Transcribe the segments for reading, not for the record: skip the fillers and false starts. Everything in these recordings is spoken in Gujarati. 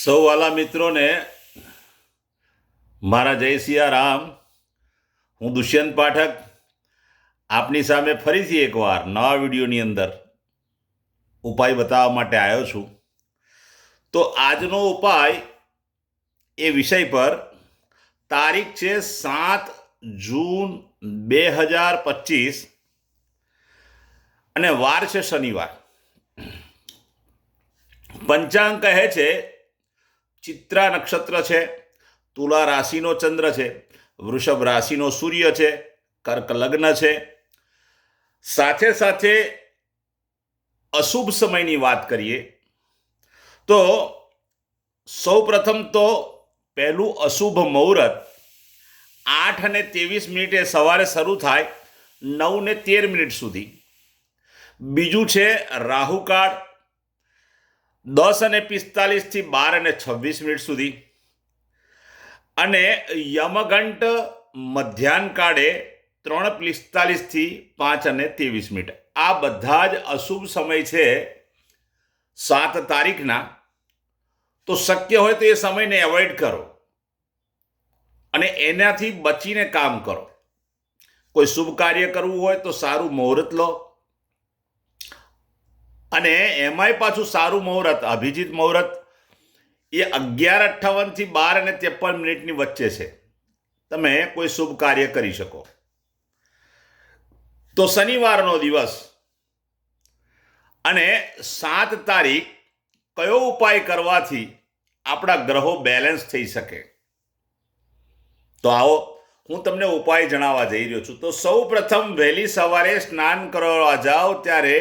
સૌ વાલા મિત્રોને મારા જય સિયારામ. હું દુષ્યંત પાઠક આપની સામે ફરીથી એકવાર નવા વિડીયોની અંદર ઉપાય બતાવવા માટે આવ્યો છું. તો આજનો ઉપાય એ વિષય પર તારીખ છે 7 જૂન 2025 અને વાર છે શનિવાર. પંચાંગ કહે છે ચિત્રા નક્ષત્ર છે, તુલા રાશિનો ચંદ્ર છે, વૃષભ રાશિનો સૂર્ય છે, કર્ક લગ્ન છે. સાથે સાથે અશુભ સમયની વાત કરીએ તો સૌ પ્રથમ તો પહેલું અશુભ મુહૂર્ત 8:23 સવારે શરૂ થાય 9:13 સુધી. બીજું છે રાહુકાળ 10:45 થી 12:26 સુધી. અને યમઘંટ મધ્યાહન કાળે 3:45 થી 5:23. આ બધા જ અશુભ સમય છે 7 તારીખના. તો શક્ય હોય તો એ સમયને એવોઇડ કરો અને એનાથી બચીને કામ કરો. કોઈ શુભ કાર્ય કરવું હોય તો સારું મુહૂર્ત લો. અને એમાંય પાછું સારું મુહૂર્ત અભિજીત મુહૂર્ત એ 11:58 થી 12:53 વચ્ચે છે. તમે કોઈ શુભ કાર્ય કરી શકો. તો શનિવારનો દિવસ અને 7 તારીખ કયો ઉપાય કરવાથી આપણા ગ્રહો બેલેન્સ થઈ શકે? તો આવો હું તમને ઉપાય જણાવવા જઈ રહ્યો છું. તો સૌ પ્રથમ વહેલી સવારે સ્નાન કરવા જાઓ ત્યારે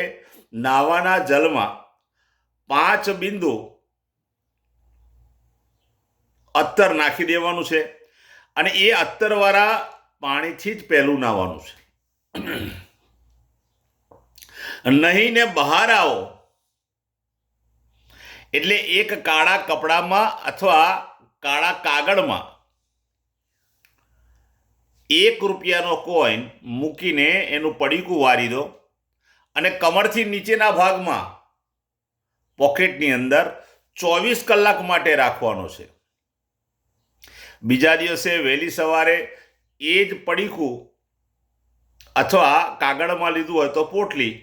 નાવાના જલમાં 5 બિંદુ અત્તર નાખી દેવાનું છે અને એ અત્તરવાળા પાણીથી જ પહેલું નાવાનું છે. નહીં ને બહાર આવો એટલે એક કાળા કપડામાં અથવા કાળા કાગળમાં 1 રૂપિયાનો કોઈન મૂકીને એનું પડીકું વારી દો અને કમરથી નીચેના ભાગમાં પોકેટની અંદર 24 કલાક માટે રાખવાનો છે. બીજા દિવસે વહેલી સવારે એ જ પડીકું અથવા કાગળમાં લીધું હોય તો પોટલી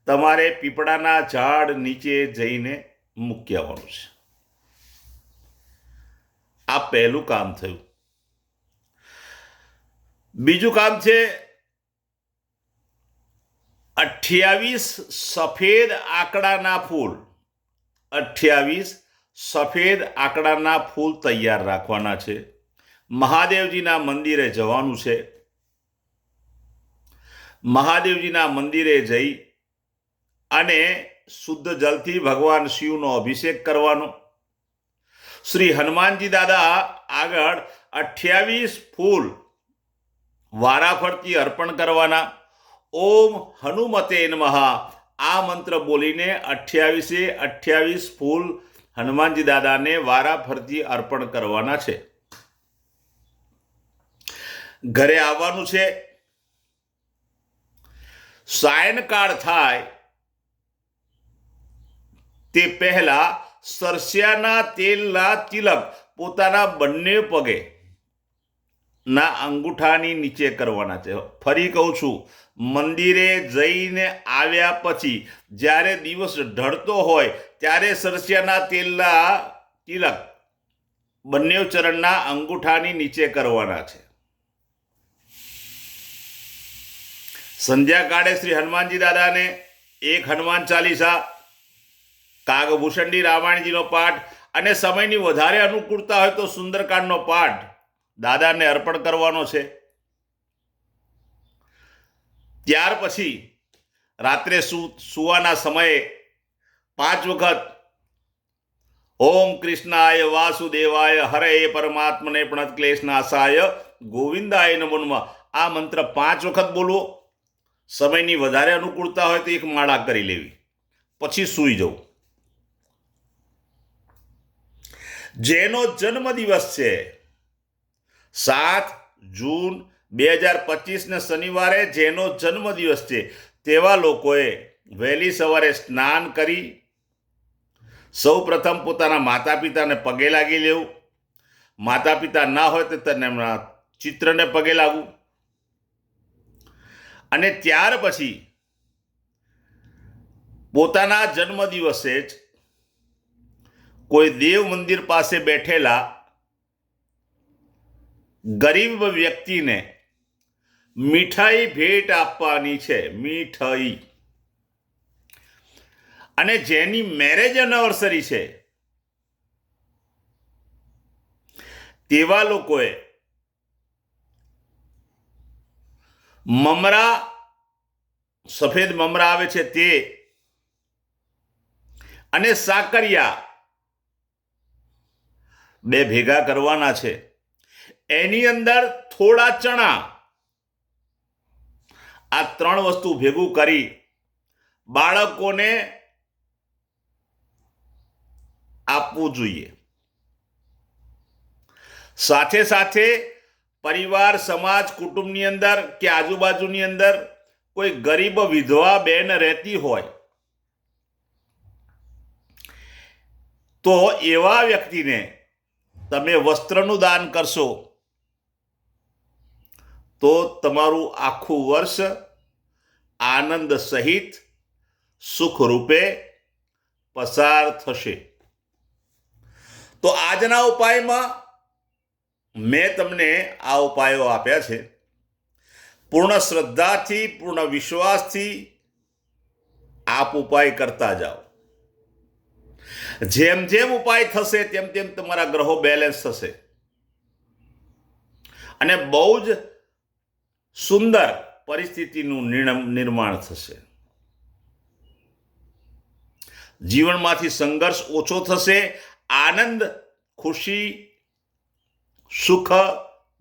તમારે પીપળાના ઝાડ નીચે જઈને મૂકી આવવાનું છે. આ પહેલું કામ થયું. બીજું કામ છે 28 સફેદ આંકડાના ફૂલ. 28 સફેદ આંકડાના ફૂલ તૈયાર રાખવાના છે. મહાદેવજીના મંદિરે જવાનું છે. મહાદેવજીના મંદિરે જઈ અને શુદ્ધ જલથી ભગવાન શિવનો અભિષેક કરવાનો. શ્રી હનુમાનજી દાદા આગળ 28 ફૂલ વારાફરતી અર્પણ કરવાના. ઓમ હનુમતે નમઃ આ મંત્ર બોલીને 28 ફૂલ હનુમાનજી દાદાને વારાફરતી અર્પણ કરવાના છે. ઘરે આવવાનું છે. સાયંકાળ થાય તે પહેલા સરસ્યાના તેલના તિલક પોતાના બંને પગે ના અંગૂઠાની નીચે કરવાના છે. ફરી કહું છું, મંદિરે જઈને આવ્યા પછી જ્યારે દિવસ ઢળતો હોય ત્યારે સરસ્યાના તેલના તિલક બંને ચરણના અંગૂઠાની નીચે કરવાના છે. સંધ્યાકાળે શ્રી હનુમાનજી દાદાને એક હનુમાન ચાલીસા, કાગભૂષણની રામાયણજીનો પાઠ અને સમયની વધારે અનુકૂળતા હોય તો સુંદરકાંડનો પાઠ દાદાને અર્પણ કરવાનો છે. ત્યાર પછી રાત્રે સુવાના સમયે 5 વખત ઓમ કૃષ્ણાય વાસુદેવાય હરે પરમાત્મને પ્રણત ક્લેશનાશાય ગોવિંદાય નમો નમઃ આ મંત્ર 5 વખત બોલવો. સમયની વધારે અનુકૂળતા હોય તો એક માળા કરી લેવી, પછી સૂઈ જવું. જેનો જન્મદિવસ છે 7 જૂન 2025 શનિવારે જેનો જન્મદિવસ છે તેવા લોકોએ વહેલી સવારે સ્નાન કરી સૌ પ્રથમ પોતાના માતા પિતાને પગે લાગી લેવું. માતા પિતા ના હોય તો તેમના ચિત્રને પગે લાગવું. અને ત્યાર પછી પોતાના જન્મદિવસે જ કોઈ દેવ મંદિર પાસે બેઠેલા ગરીબ વ્યક્તિને મીઠાઈ ભેટ આપવાની છે. મીઠાઈ. અને જેની મેરેજ એનિવર્સરી છે તેવા લોકોએ મમરા, સફેદ મમરા આવે છે તે અને સાકરિયા બે ભેગા કરવાના છે. એની અંદર થોડા ચણા, આ 3 વસ્તુ ભેગું કરી બાળકોને આપવું જોઈએ. સાથે સાથે પરિવાર, સમાજ, કુટુંબની અંદર કે આજુબાજુની અંદર કોઈ ગરીબ વિધવા બેન રહેતી હોય તો એવા વ્યક્તિને તમે વસ્ત્રનું દાન કરશો તો તમારું આખું વર્ષ આનંદ સહિત સુખરૂપે પસાર થશે. તો આજના ઉપાયમાં મેં તમને આ ઉપાયો આપ્યા છે. પૂર્ણ શ્રદ્ધાથી, પૂર્ણ વિશ્વાસથી આપ ઉપાય કરતા જાઓ. જેમ જેમ ઉપાય થશે તેમ તેમ તમારા ગ્રહો બેલેન્સ થશે અને બહુ જ સુંદર પરિસ્થિતિનું નિર્માણ થશે. જીવનમાંથી સંઘર્ષ ઓછો થશે. આનંદ, ખુશી, સુખ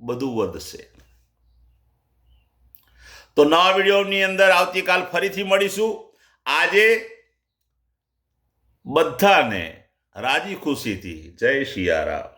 બધું વધશે. તો નવા વિડીયોની અંદર આવતીકાલ ફરીથી મળીશું. આજે બધાને રાજી ખુશીથી જય સિયારામ.